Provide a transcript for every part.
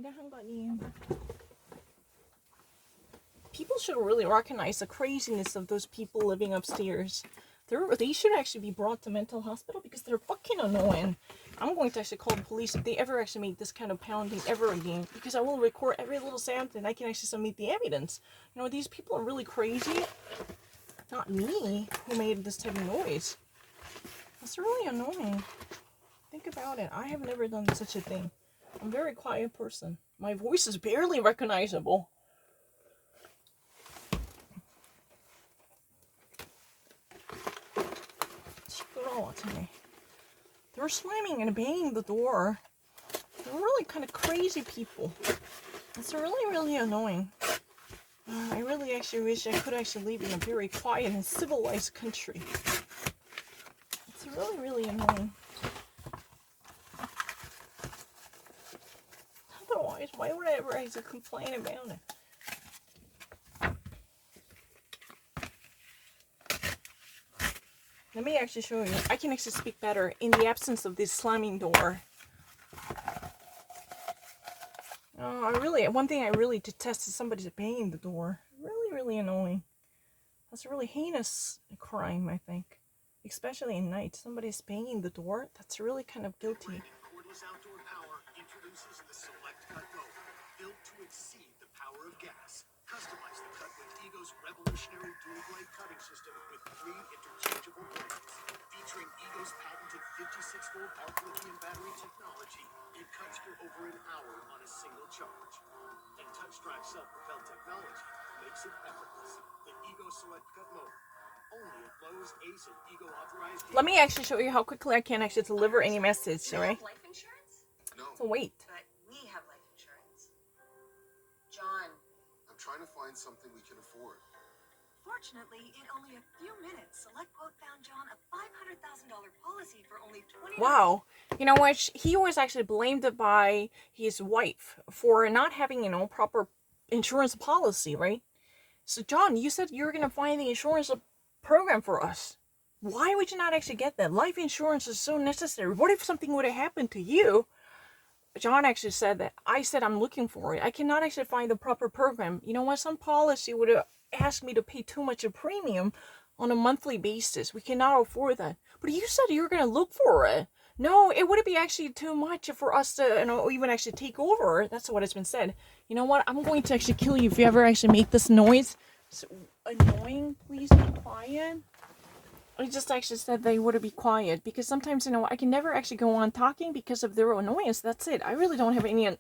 내가 한 거니. People should really recognize the craziness of those people living upstairs. They should actually be brought to mental hospital because they're fucking annoying. I'm going to actually call the police if they ever actually make this kind of pounding ever again, because I will record every little sound and I can actually submit the evidence. You know, these people are really crazy. Not me who made this type of noise. That's really annoying. Think about it. I have never done such a thing. I'm a very quiet person. My voice is barely recognizable. They're slamming and banging the door. They're really kind of crazy people. It's really, really annoying. I really actually wish I could actually live in a very quiet and civilized country. It's really, really annoying. Otherwise, why would I ever actually complain about it? Let me actually show you. I can actually speak better in the absence of this slamming door. One thing I really detest is somebody's banging the door. Really, really annoying. That's a really heinous crime, I think. Especially at night. Somebody's banging the door. That's really kind of guilty. Cordless outdoor power introduces the Select Cut mower, built to exceed the power of gas. Customize the cut with Ego's revolutionary dual blade cutting system with 3 interchangeable blades. Featuring Ego's patented 56-volt arc lithium battery technology, it cuts for over an hour on a single charge. And touch-drive self-propelled technology makes it effortless. The Ego Select Cut mower. Only at Lowe's, Ace, and Ego authorized. Let me actually show you how quickly I can actually deliver any message, alright? Life insurance? No. So wait. But we have life insurance. John. I'm trying to find something we can afford. Fortunately, in only a few minutes, Select Quote found John a $500,000 policy for only $20. Wow. You know what? He was actually blamed by his wife for not having, proper insurance policy, right? So, John, you said you were going to find the insurance program for us. Why would you not actually get that? Life insurance is so necessary. What if something would have happened to you? John actually said that. I said I'm looking for it. I cannot actually find the proper program. You know what? Some policy would have asked me to pay too much a premium on a monthly basis. We cannot afford that. But you said you were going to look for it. No, it wouldn't be actually too much for us to, even actually take over. That's what has been said. You know what? I'm going to actually kill you if you ever actually make this noise. It's annoying. Please be quiet. I just actually said they would be quiet because sometimes, I can never actually go on talking because of their annoyance. That's it. I really don't have any, you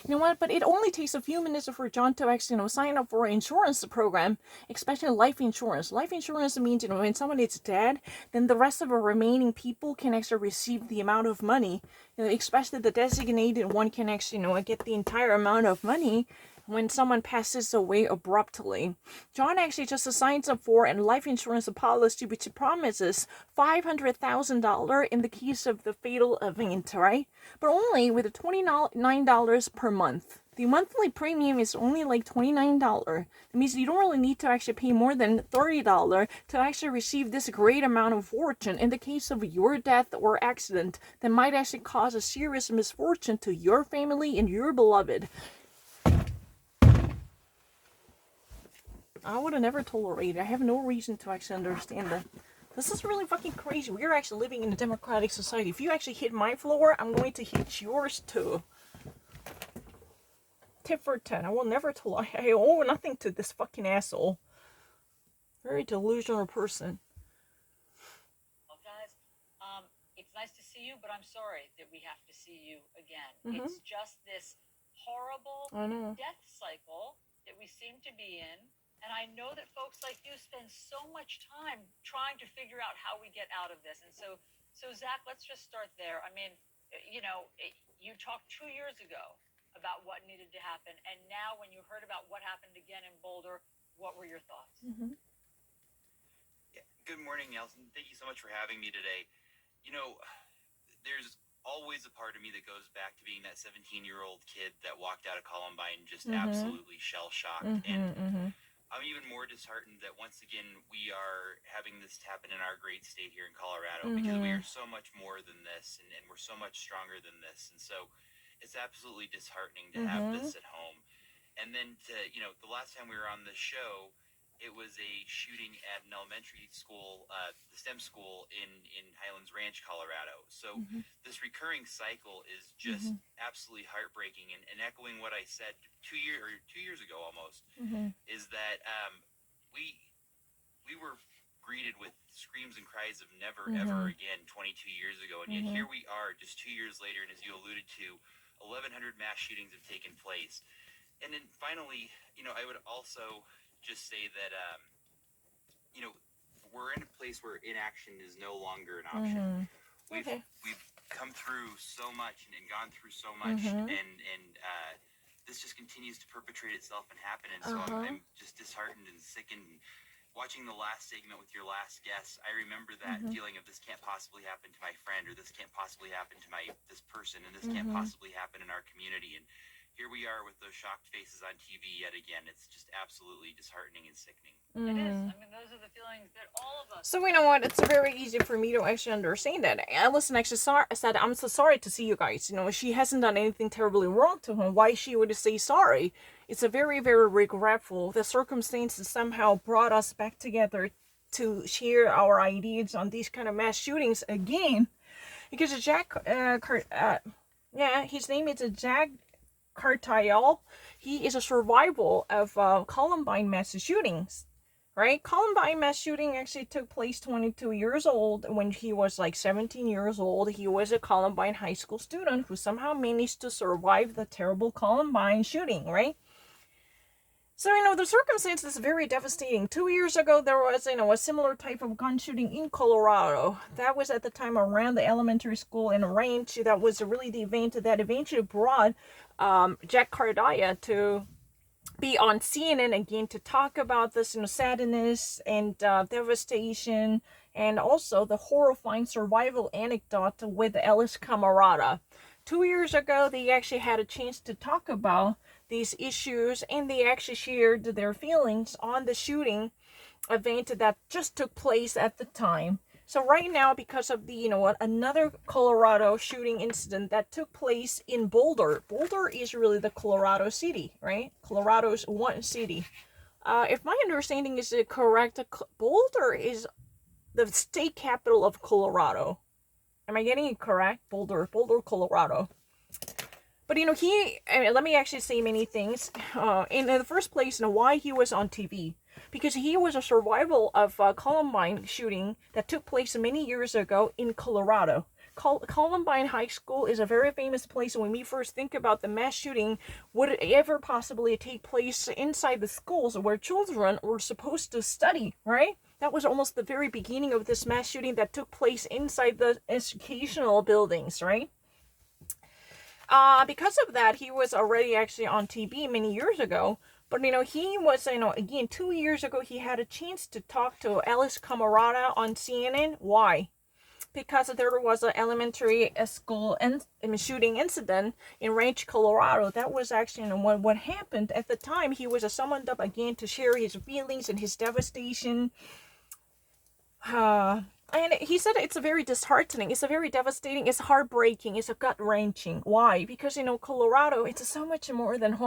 know what? But it only takes a few minutes for John to actually, sign up for an insurance program, especially life insurance. Life insurance means, when somebody is dead, then the rest of the remaining people can actually receive the amount of money. Especially the designated one can actually, get the entire amount of money when someone passes away abruptly. John actually just signs up for a life insurance policy which promises $500,000 in the case of the fatal event, right? But only with $29 per month. The monthly premium is only like $29. That means you don't really need to actually pay more than $30 to actually receive this great amount of fortune in the case of your death or accident that might actually cause a serious misfortune to your family and your beloved. I would have never tolerated it. I have no reason to actually understand that. This is really fucking crazy. We're actually living in a democratic society. If you actually hit my floor, I'm going to hit yours too. Tip for 10. I will never tolerate. I owe nothing to this fucking asshole. Very delusional person. Well, guys, it's nice to see you, but I'm sorry that we have to see you again. It's just this horrible death cycle that we seem to be in. And I know that folks like you spend so much time trying to figure out how we get out of this. And so Zach, let's just start there. I mean, you talked 2 years ago about what needed to happen. And now when you heard about what happened again in Boulder, what were your thoughts? Yeah, good morning, Nelson. Thank you so much for having me today. There's always a part of me that goes back to being that 17-year-old kid that walked out of Columbine just absolutely shell-shocked. I'm even more disheartened that once again we are having this happen in our great state here in Colorado because we are so much more than this and we're so much stronger than this. And so it's absolutely disheartening to have this at home. And then to, the last time we were on the show, it was a shooting at an elementary school, the STEM school in Highlands Ranch, Colorado. So this recurring cycle is just absolutely heartbreaking. And echoing what I said 2 years ago almost, is that we were greeted with screams and cries of never ever again 22 years ago, and yet here we are just 2 years later, and as you alluded to, 1,100 mass shootings have taken place. And then finally, I would also just say that we're in a place where inaction is no longer an option. We've come through so much and gone through so much, and this just continues to perpetrate itself and happen, and so I'm just disheartened and sickened. Watching the last segment with your last guest, I remember that feeling of this can't possibly happen to my friend, or this can't possibly happen to this person, and this can't possibly happen in our community. And here we are with those shocked faces on TV yet again. It's just absolutely disheartening and sickening. It is. I mean, those are the feelings that all of us. So you know what? It's very easy for me to actually understand that. Allison actually said, "I'm so sorry to see you guys. She hasn't done anything terribly wrong to him. Why she would say sorry? It's a very, very regretful. The circumstances somehow brought us back together to share our ideas on these kind of mass shootings again, because Jack, his name is Jack Cartile. He is a survival of Columbine mass shootings." Right? Columbine mass shooting actually took place 22 years old. When he was like 17 years old, he was a Columbine high school student who somehow managed to survive the terrible Columbine shooting, right? So, the circumstance is very devastating. 2 years ago, there was, a similar type of gun shooting in Colorado. That was at the time around the elementary school in a ranch. That was really the event that eventually brought Jack Cardia to be on CNN again to talk about this, sadness and devastation, and also the horrifying survival anecdote with Alice Camarada. 2 years ago, they actually had a chance to talk about these issues, and they actually shared their feelings on the shooting event that just took place at the time. So right now, because of the, another Colorado shooting incident that took place in Boulder. Boulder is really the Colorado city, right? Colorado's one city. If my understanding is correct, Boulder is the state capital of Colorado. Am I getting it correct? Boulder, Colorado. But, let me actually say many things. In the first place, why he was on TV. Because he was a survival of Columbine shooting that took place many years ago in Colorado. Columbine High School is a very famous place. When we first think about the mass shooting, would it ever possibly take place inside the schools where children were supposed to study, right? That was almost the very beginning of this mass shooting that took place inside the educational buildings, right? Because of that, he was already actually on TV many years ago. But, he was, again, 2 years ago, he had a chance to talk to Alice Camarada on CNN. Why? Because there was an elementary school shooting incident in Ranch, Colorado. That was actually what happened at the time. He was summoned up again to share his feelings and his devastation. And he said it's a very disheartening, it's a very devastating, it's heartbreaking, it's a gut-wrenching. Why? Because, Colorado, it's so much more than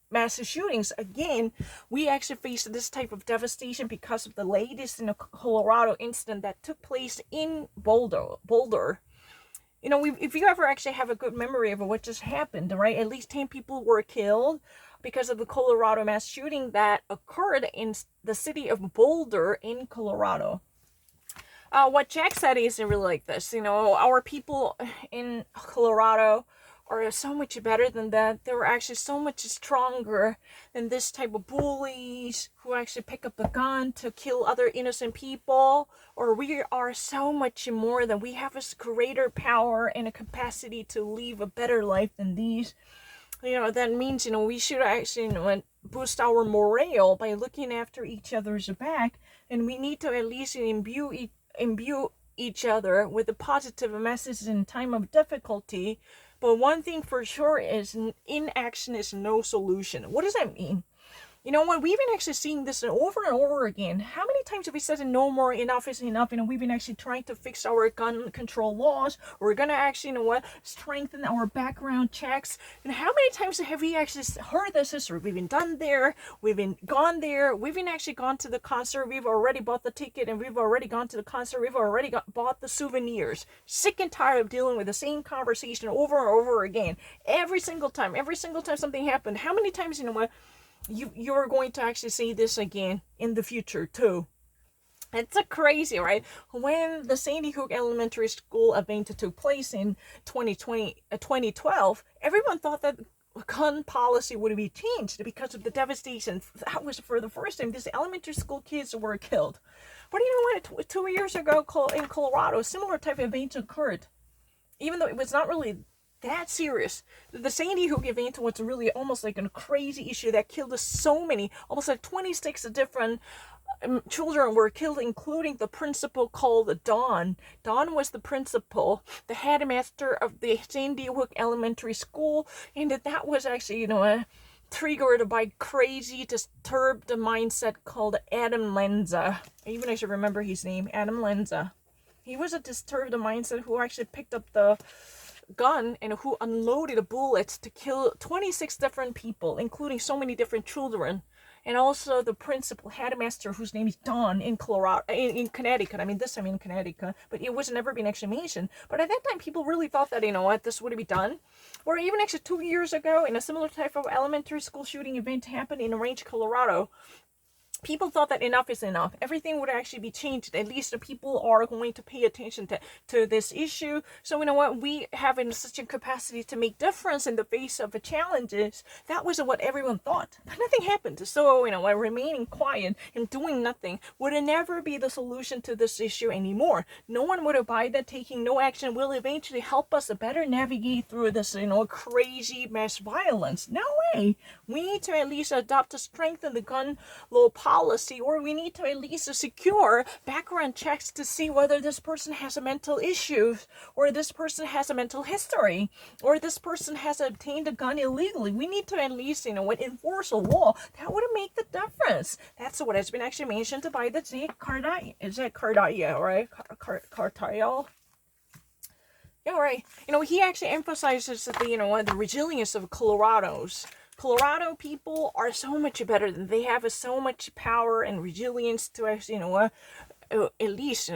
mass shootings. Again, we actually face this type of devastation because of the latest Colorado incident that took place in Boulder. If you ever actually have a good memory of what just happened, right? At least 10 people were killed because of the Colorado mass shooting that occurred in the city of Boulder in Colorado. What Jack said is really like this. Our people in Colorado are so much better than that. They were actually so much stronger than this type of bullies who actually pick up a gun to kill other innocent people. Or we are so much more than, we have a greater power and a capacity to live a better life than these. That means, we should actually boost our morale by looking after each other's back. And we need to at least imbue each other with a positive message in time of difficulty. But one thing for sure is inaction is no solution. What does that mean? When we've been actually seeing this over and over again, how many times have we said no more, enough is enough? We've been actually trying to fix our gun control laws. We're gonna actually, strengthen our background checks. And how many times have we actually heard this history? We've been done there. We've been gone there. We've been actually gone to the concert. We've already bought the ticket, and we've already gone to the concert. We've already bought the souvenirs. Sick and tired of dealing with the same conversation over and over again. Every single time something happened. How many times, you're going to actually see this again in the future too? It's a crazy, right? When the Sandy Hook Elementary School event took place in 2012, everyone thought that gun policy would be changed because of the devastation. That was for the first time these elementary school kids were killed. But you know what? 2 years ago in Colorado, a similar type of event occurred. Even though it was not really that serious. The Sandy Hook event was really almost like a crazy issue that killed so many, almost like 26 different children were killed, including the principal called Dawn. Dawn was the principal, the headmaster of the Sandy Hook Elementary School, and that was actually, triggered by crazy, disturbed mindset called Adam Lanza. Even I should remember his name, Adam Lanza. He was a disturbed mindset who actually picked up the gun and who unloaded bullets to kill 26 different people, including so many different children. And also the principal headmaster, whose name is Dawn, in Colorado, in Connecticut. This time in Connecticut, but it was never been actually mentioned. But at that time, people really thought that, this would be done. Or even actually 2 years ago, in a similar type of elementary school shooting event happened in Ranch, Colorado. People thought that enough is enough. Everything would actually be changed. At least the people are going to pay attention to this issue. So you know what? We have in such a capacity to make difference in the face of the challenges. That was what everyone thought. But nothing happened. So, remaining quiet and doing nothing would never be the solution to this issue anymore. No one would abide that taking no action will eventually help us better navigate through this, crazy mass violence. No way. We need to at least adopt to strengthen the gun law policy, or we need to at least secure background checks to see whether this person has a mental issue, or this person has a mental history, or this person has obtained a gun illegally. We need to at least, enforce a law that would make the difference. That's what has been actually mentioned by the Cardiel. Is that Cardiel, right? Cardiel. Yeah, right. He actually emphasizes that the resilience of Colorado people are so much better than they have so much power and resilience to actually, at least,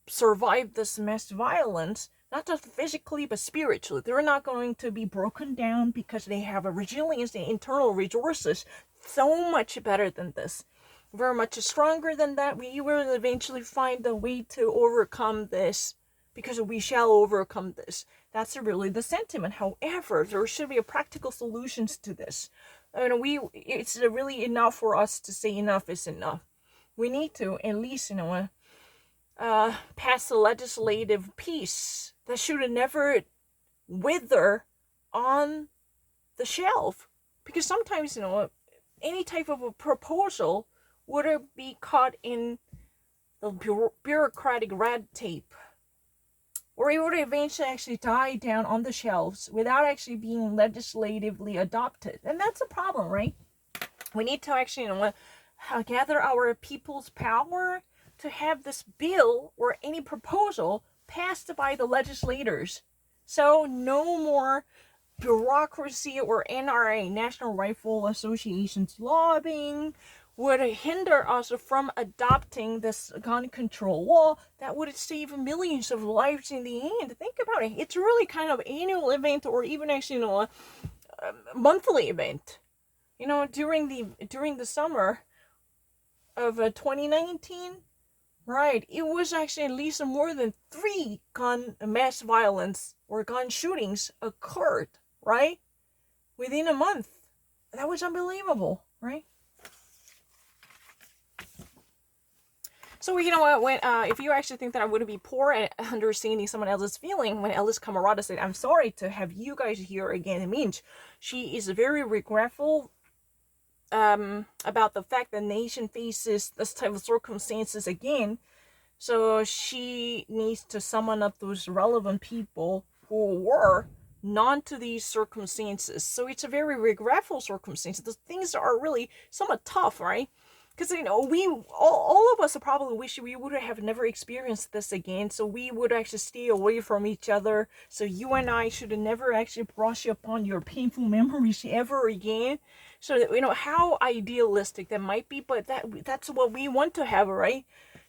survive this mass violence, not just physically, but spiritually. They're not going to be broken down because they have a resilience and internal resources so much better than this. Very much stronger than that. We will eventually find a way to overcome this, because we shall overcome this. That's really the sentiment. However, there should be a practical solutions to this. It's really enough for us to say enough is enough. We need to at least, pass a legislative piece that should never wither on the shelf. Because sometimes, any type of a proposal would be caught in the bureaucratic red tape, or it would eventually actually die down on the shelves without actually being legislatively adopted. And that's a problem, right? We need to actually, gather our people's power to have this bill or any proposal passed by the legislators. So no more bureaucracy or NRA, National Rifle Association's lobbying would hinder us from adopting this gun control law that would save millions of lives in the end. Think about it. It's really kind of annual event, or even actually, a monthly event. During the summer of 2019, right, it was actually at least more than 3 gun mass violence or gun shootings occurred, right? Within a month. That was unbelievable, right? So, when if you actually think that I wouldn't be poor at understanding someone else's feeling, when Ellis Camarada said, "I'm sorry to have you guys here again," it means she is very regretful about the fact that the nation faces this type of circumstances again. So she needs to summon up those relevant people who were non to these circumstances. So it's a very regretful circumstance. The things are really somewhat tough, right? Because, we, all of us probably wish we would have never experienced this again. So we would actually stay away from each other. So you and I should never actually brush upon your painful memories ever again. So that, how idealistic that might be, but that's what we want to have, right?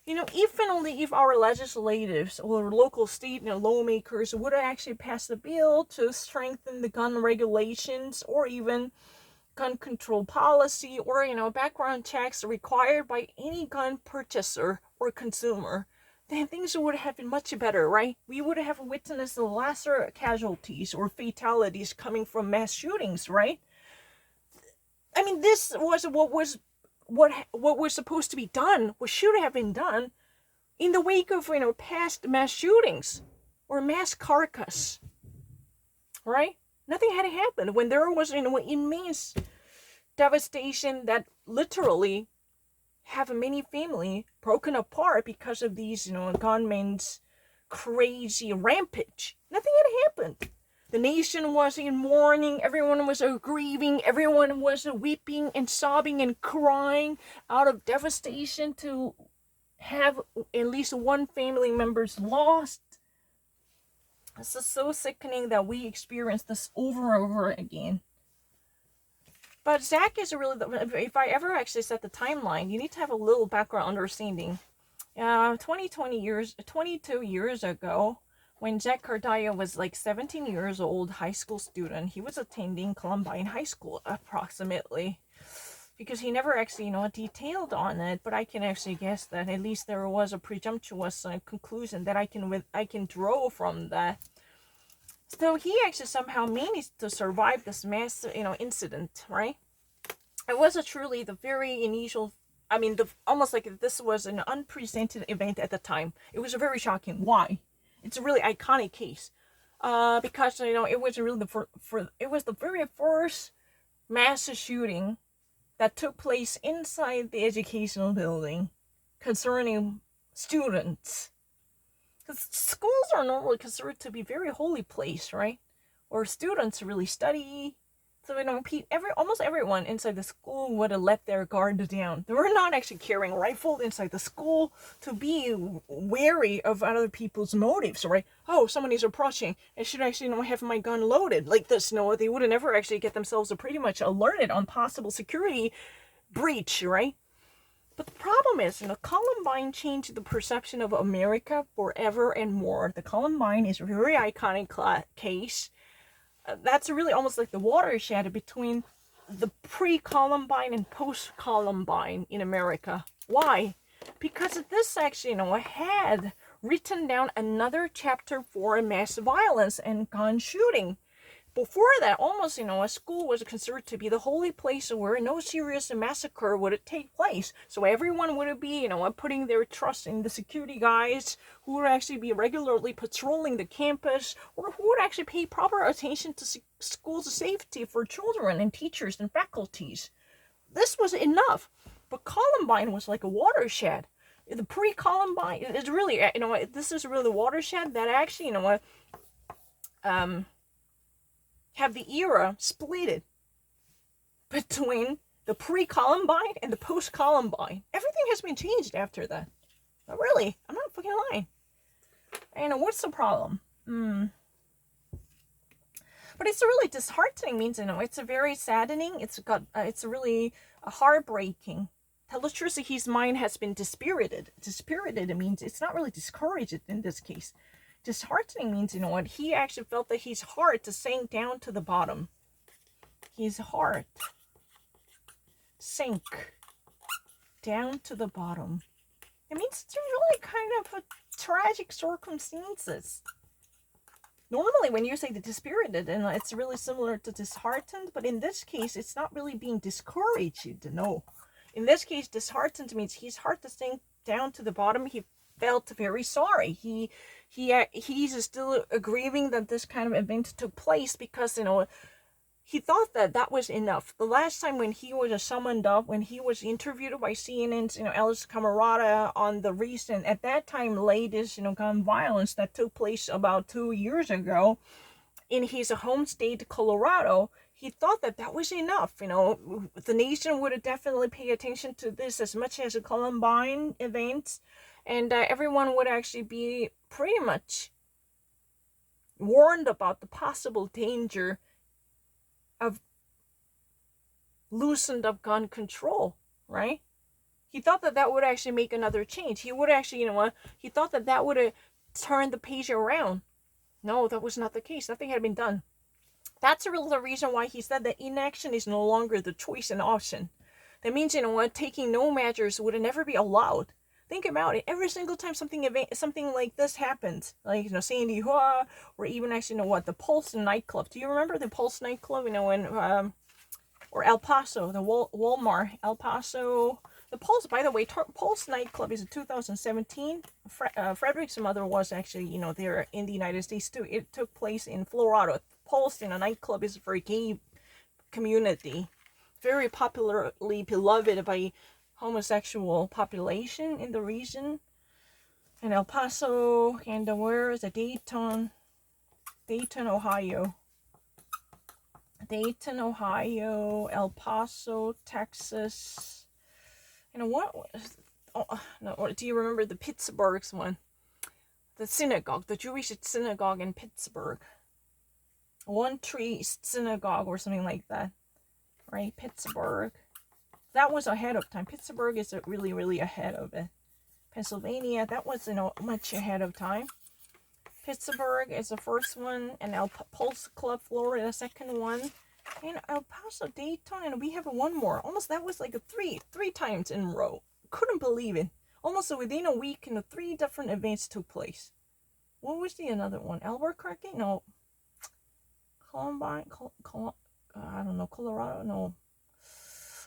If and only if our legislators or local state lawmakers would actually pass a bill to strengthen the gun regulations, or even gun control policy, or background checks required by any gun purchaser or consumer, then things would have been much better, right? We would have witnessed lesser casualties or fatalities coming from mass shootings, right? I mean, this was what was supposed to be done, what should have been done in the wake of past mass shootings or mass carcass, right? Nothing had happened when there was immense devastation that literally have many family broken apart because of these gunmen's crazy rampage. Nothing had happened. The nation was in mourning, everyone was grieving, everyone was weeping and sobbing and crying out of devastation to have at least one family member's lost. This is so sickening that we experience this over and over again. But Zach is really, if I ever actually set the timeline, you need to have a little background understanding. 22 years ago, when Zach Cardia was like 17 years old, high school student, he was attending Columbine High School approximately. Because he never actually, detailed on it, but I can actually guess that at least there was a presumptuous conclusion that I can draw from that. So he actually somehow managed to survive this mass, incident, right? It was truly the very initial, almost like this was an unprecedented event at the time. It was very shocking. Why? It's a really iconic case, because it was really it was the very first mass shooting that took place inside the educational building concerning students. Because schools are normally considered to be very holy place, right? Where students really study. So, almost everyone inside the school would have let their guard down. They were not actually carrying rifles inside the school to be wary of other people's motives, right? Oh, someone is approaching. I should actually have my gun loaded. Like this, they would have never actually get themselves pretty much alerted on possible security breach, right? But the problem is, Columbine changed the perception of America forever and more. The Columbine is a very iconic case. That's really almost like the watershed between the pre-Columbine and post-Columbine in America. Why? Because this actually, had written down another chapter for mass violence and gun shooting. Before that, almost, a school was considered to be the holy place where no serious massacre would take place. So everyone would be, putting their trust in the security guys who would actually be regularly patrolling the campus, or who would actually pay proper attention to school's safety for children and teachers and faculties. This was enough. But Columbine was like a watershed. The pre-Columbine is really, this is really the watershed that actually, have the era splitted between the pre-Columbine and the post-Columbine. Everything has been changed after that. But really, I'm not fucking lying. What's the problem? But it's really disheartening. Means it's a very saddening. It's really heartbreaking. Tell the truth, his mind has been dispirited. Dispirited means it's not really discouraged in this case. Disheartening means, he actually felt that his heart sank down to the bottom. His heart sank down to the bottom. It means it's really kind of a tragic circumstances. Normally, when you say the dispirited, it's really similar to disheartened, but in this case, it's not really being discouraged, no. In this case, disheartened means his heart sank down to the bottom. He felt very sorry. He's still grieving that this kind of event took place because, he thought that was enough. The last time when he was summoned up, when he was interviewed by CNN's, Alice Camerata on the recent, at that time, latest, gun violence that took place about 2 years ago in his home state, Colorado, he thought that that was enough. You know, the nation would have definitely pay attention to this as much as the Columbine events, and everyone would actually be pretty much warned about the possible danger of loosened up gun control, right? He thought that that would actually make another change. He would actually, you know what? He thought that that would have turned the page around. No, that was not the case. Nothing had been done. That's really the reason why he said that inaction is no longer the choice and option. That means, you know what, taking no measures would never be allowed. Think about it. Every single time something like this happens, like, you know, Sandy Hook, or even actually, you know what, the Pulse nightclub. Do you remember the Pulse nightclub? You know, when or El Paso, the Walmart, El Paso. The Pulse, by the way, Pulse nightclub is in 2017. Frederick's mother was actually, you know, there in the United States too. It took place in Florida. Pulse in a nightclub is for a gay community, very popularly beloved by homosexual population in the region. And El Paso, and where is it? Dayton, Ohio. Dayton, Ohio, El Paso, Texas. You know what? Oh, no, do you remember the Pittsburgh's one? The synagogue, the Jewish synagogue in Pittsburgh. One Tree Synagogue or something like that. Right? Pittsburgh. That was ahead of time. Pittsburgh is really, really ahead of it. Pennsylvania, that was, you know, much ahead of time. Pittsburgh is the first one, and Pulse Club, Florida, the second one, and El Paso, Dayton, and we have one more. Almost, that was like a three times in a row. Couldn't believe it. Almost within a week, and 3 different events took place. What was the another one? Albuquerque? No. Columbine? I don't know. Colorado? No.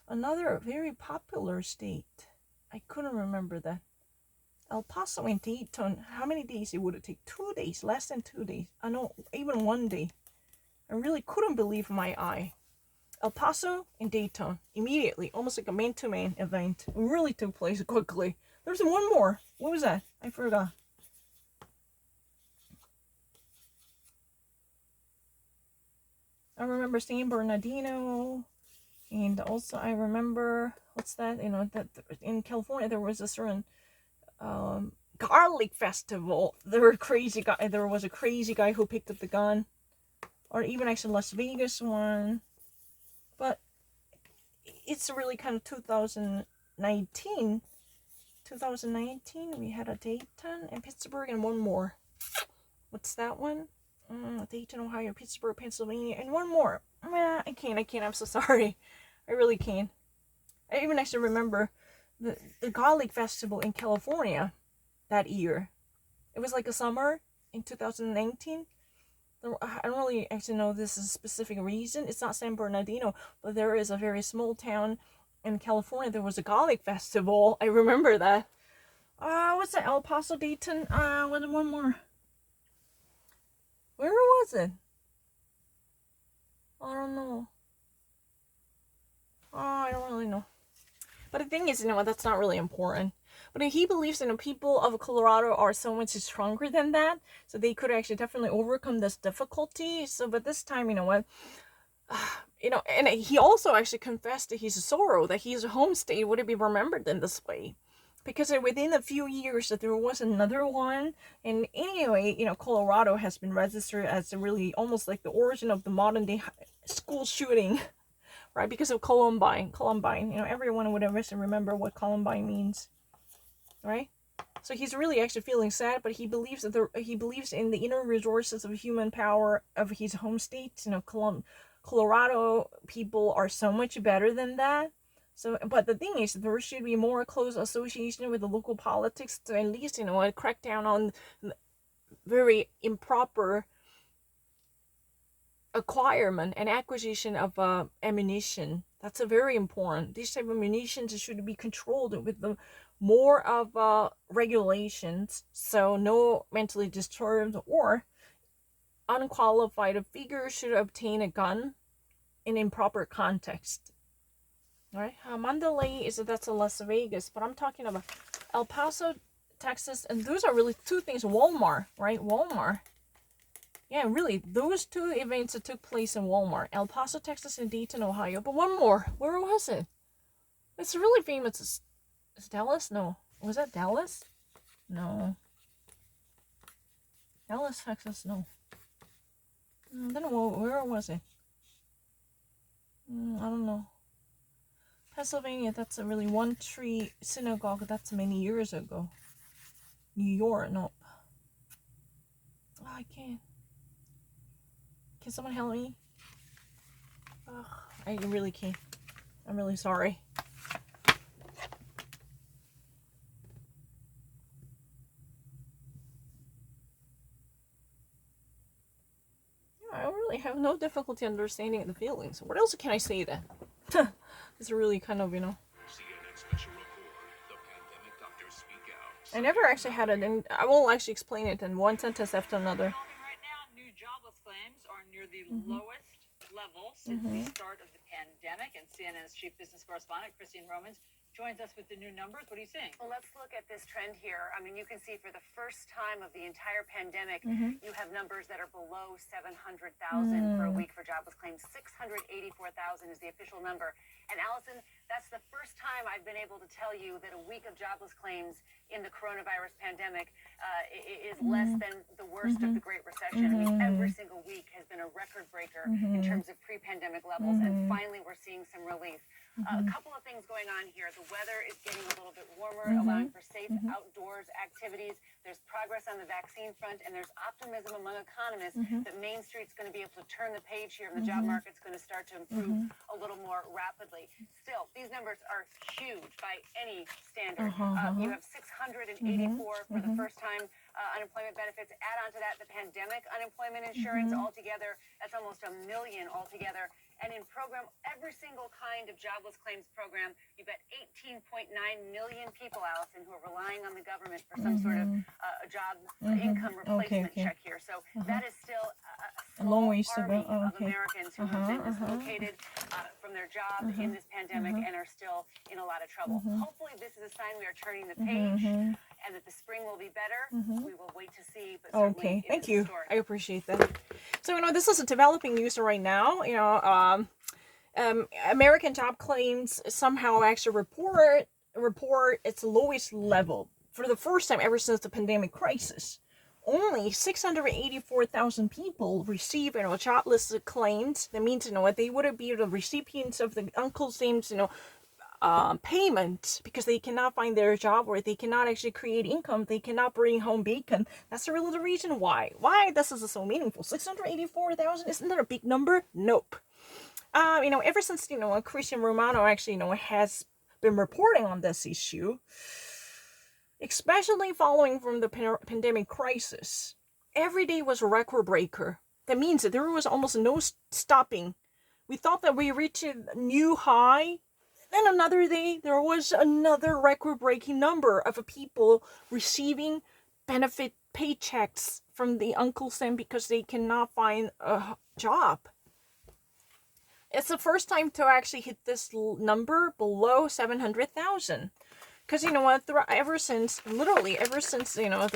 Another very popular state. I couldn't remember that. El Paso and Dayton, how many days it would have taken? 2 days, less than 2 days. I know, even 1 day. I really couldn't believe my eye. El Paso and Dayton, immediately, almost like a man-to-man event. It really took place quickly. There's one more. What was that? I forgot. I remember San Bernardino, and also I remember, what's that? You know, that in California there was a certain garlic festival. There was a crazy guy who picked up the gun, or even actually Las Vegas one. But it's really kind of 2019. We had a Dayton and Pittsburgh and one more. What's that one? Dayton, Ohio, Pittsburgh, Pennsylvania, and one more. I can't. I'm so sorry. I really can't. I even actually remember the garlic festival in California that year. It was like a summer in 2019. I don't really actually know this is a specific reason. It's not San Bernardino, but there is a very small town in California. There was a garlic festival. I remember that. What's that? El Paso, Dayton. One more. Where was it? I don't know. I don't really know. But the thing is, you know, that's not really important. But he believes, you know, people of Colorado are so much stronger than that. So they could actually definitely overcome this difficulty. So, but this time, you know what? You know, and he also actually confessed to his sorrow that his home state wouldn't be remembered in this way. Because within a few years there was another one. And anyway, you know, Colorado has been registered as really almost like the origin of the modern day school shooting. Right? Because of Columbine. You know, everyone would remember what Columbine means. Right? So he's really actually feeling sad, but he believes that he believes in the inner resources of human power of his home state. You know, Colorado people are so much better than that. So, but the thing is, there should be more close association with the local politics to at least, you know, crack down on very improper acquirement and acquisition of ammunition. That's a very important. These type of munitions should be controlled with the more of regulations, so no mentally disturbed or unqualified figure should obtain a gun in improper context. All right, Mandalay that's a Las Vegas, but I'm talking about El Paso, Texas, and those are really 2 things. Walmart, right? Walmart. Yeah, really, those two events that took place in Walmart, El Paso, Texas, and Dayton, Ohio. But one more. Where was it? It's really famous. It's Dallas? No. Was that Dallas? No. Dallas, Texas? No. I don't know. Where was it? I don't know. Pennsylvania, that's a really One Tree Synagogue. That's many years ago. New York, no. Oh, I can't. Can someone help me? Ugh, I really can't. I'm really sorry. I really have no difficulty understanding the feelings. What else can I say then? It's really kind of, CNN special report. The pandemic doctors speak out. I never actually had it, and I will actually explain it in one sentence after another. Right now, new jobless claims are near the lowest level since the start of the pandemic. And CNN's chief business correspondent, Christine Romans, joins us with the new numbers. What are you seeing? Well, let's look at this trend here. I mean, you can see for the first time of the entire pandemic, you have numbers that are below 700,000 per week for jobless claims. 684,000 is the official number. And Allison, that's the first time I've been able to tell you that a week of jobless claims in the coronavirus pandemic is less than the worst of the Great Recession. I mean, every single week has been a record breaker in terms of pre-pandemic levels, and finally we're seeing some relief. A couple of things going on here. The weather is getting a little bit warmer, allowing for safe outdoors activities. There's progress on the vaccine front, and there's optimism among economists that Main Street's going to be able to turn the page here, and the job market's going to start to improve a little more rapidly. Still, these numbers are huge by any standard. You have 684 for the first time unemployment benefits. Add on to that the pandemic unemployment insurance altogether. That's almost 1 million altogether. And in program, every single kind of jobless claims program, you've got 18.9 million people, Allison, who are relying on the government for some sort of a job income replacement check here. So that is still a long ways to army go. of Americans who have been dislocated from their job in this pandemic and are still in a lot of trouble. Hopefully this is a sign we are turning the page and that the spring will be better. We will wait to see. But Okay, thank you. I appreciate that. So, this is a developing news right now. American job claims somehow actually report its lowest level for the first time ever since the pandemic crisis. Only 684,000 people receive, jobless claims. That means, they wouldn't be the recipients of the Uncle Sam's, payment because they cannot find their job or they cannot actually create income. They cannot bring home bacon. That's really the reason why this is so meaningful. 684,000, isn't that a big number? Nope. Ever since, Christian Romano actually, has been reporting on this issue, especially following from the pandemic crisis, every day was a record breaker. That means that there was almost no stopping. We thought that we reached a new high. Then another day, there was another record-breaking number of people receiving benefit paychecks from the Uncle Sam because they cannot find a job. It's the first time to actually hit this number below 700,000. Because ever since the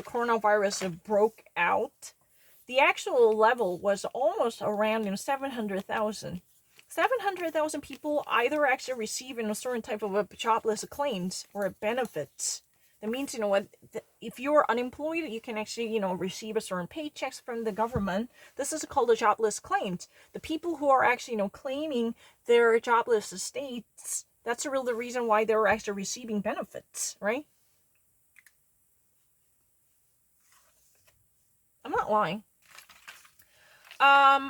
coronavirus broke out, the actual level was almost around 700,000. 700,000 people either actually receive a certain type of a jobless claims or benefits. That means, if you're unemployed, you can actually, receive a certain paychecks from the government. This is called a jobless claims. The people who are actually, claiming their jobless states, that's really the reason why they're actually receiving benefits, right? I'm not lying.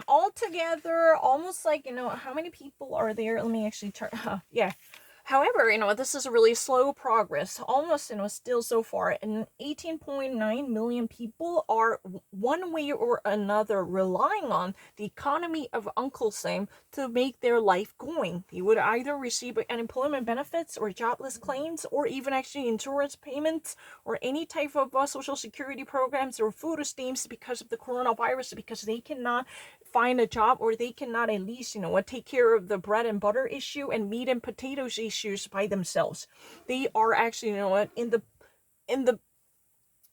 Altogether, almost like, how many people are there? Let me actually turn, yeah. However, this is a really slow progress. Almost, still so far, and 18.9 million people are one way or another relying on the economy of Uncle Sam to make their life going. They would either receive unemployment benefits or jobless claims or even actually insurance payments or any type of social security programs or food stamps because of the coronavirus, because they cannot find a job or they cannot at least, take care of the bread and butter issue and meat and potatoes issues by themselves. They are actually, in the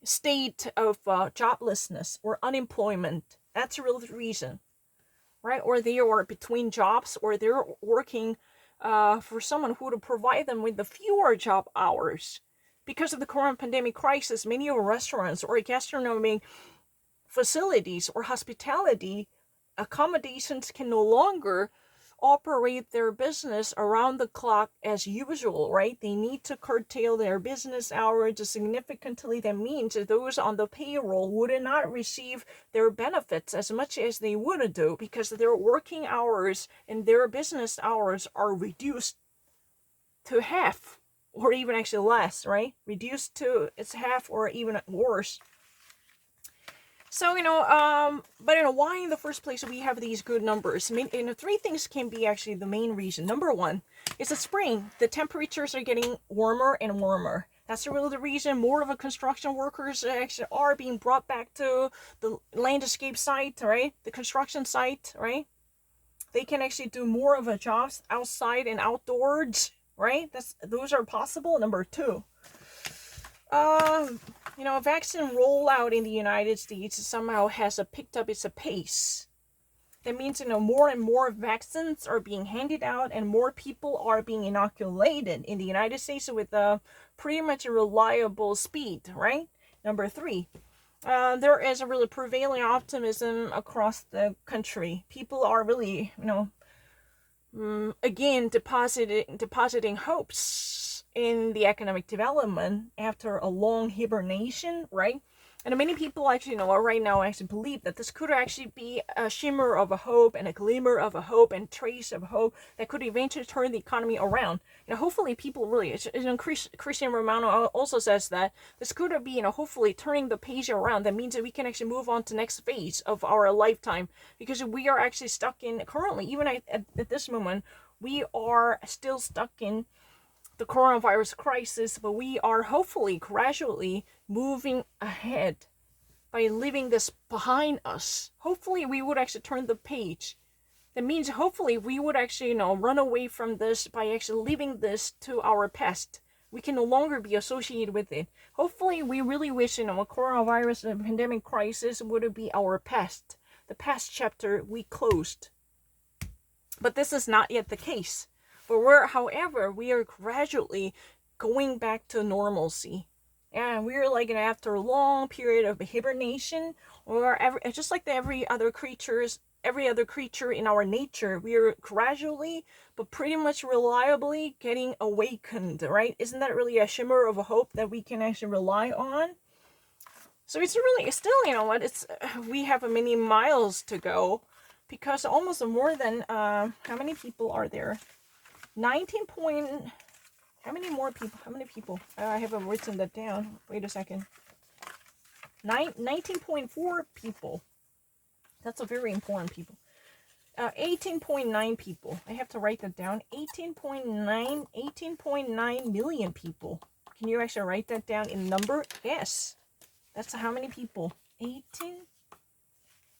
state of joblessness or unemployment. That's the real reason, right? Or they are between jobs, or they're working for someone who would provide them with the fewer job hours. Because of the current pandemic crisis, many of restaurants or gastronomic facilities or hospitality accommodations can no longer operate their business around the clock as usual, right? They need to curtail their business hours significantly. That means that those on the payroll would not receive their benefits as much as they would do, because their working hours and their business hours are reduced to half, or even actually less, right? Reduced to its half or even worse. So, but why in the first place we have these good numbers? I mean, three things can be actually the main reason. Number one, it's a spring. The temperatures are getting warmer and warmer. That's really the reason more of the construction workers actually are being brought back to the landscape site, right? The construction site, right? They can actually do more of a jobs outside and outdoors, right? Those are possible. Number two, vaccine rollout in the United States somehow has picked up its pace. That means, more and more vaccines are being handed out and more people are being inoculated in the United States with a pretty much a reliable speed, right? Number three, there is a really prevailing optimism across the country. People are really, again, depositing hopes in the economic development after a long hibernation, right? And many people actually right now actually believe that this could actually be a shimmer of a hope and a glimmer of a hope and trace of hope that could eventually turn the economy around. Hopefully people really, Christian Romano also says that this could be, hopefully turning the page around. That means that we can actually move on to the next phase of our lifetime, because we are actually stuck in, currently, even at this moment, we are still stuck in the coronavirus crisis, but we are hopefully gradually moving ahead by leaving this behind us. Hopefully we would actually turn the page. That means hopefully we would actually, run away from this by actually leaving this to our past. We can no longer be associated with it. Hopefully we really wish, a coronavirus and pandemic crisis would be our past. The past chapter we closed. But this is not yet the case. But however, we are gradually going back to normalcy. And we're like after a long period of hibernation, or just like every other creature in our nature, we are gradually, but pretty much reliably getting awakened, right? Isn't that really a shimmer of a hope that we can actually rely on? So it's still, we have many miles to go, because almost more than, how many people are there? How many people? I haven't written that down. Wait a second. 19.4 people. That's a very important people. 18.9 people. I have to write that down. 18.9 million people. Can you actually write that down in number? Yes. That's how many people? 18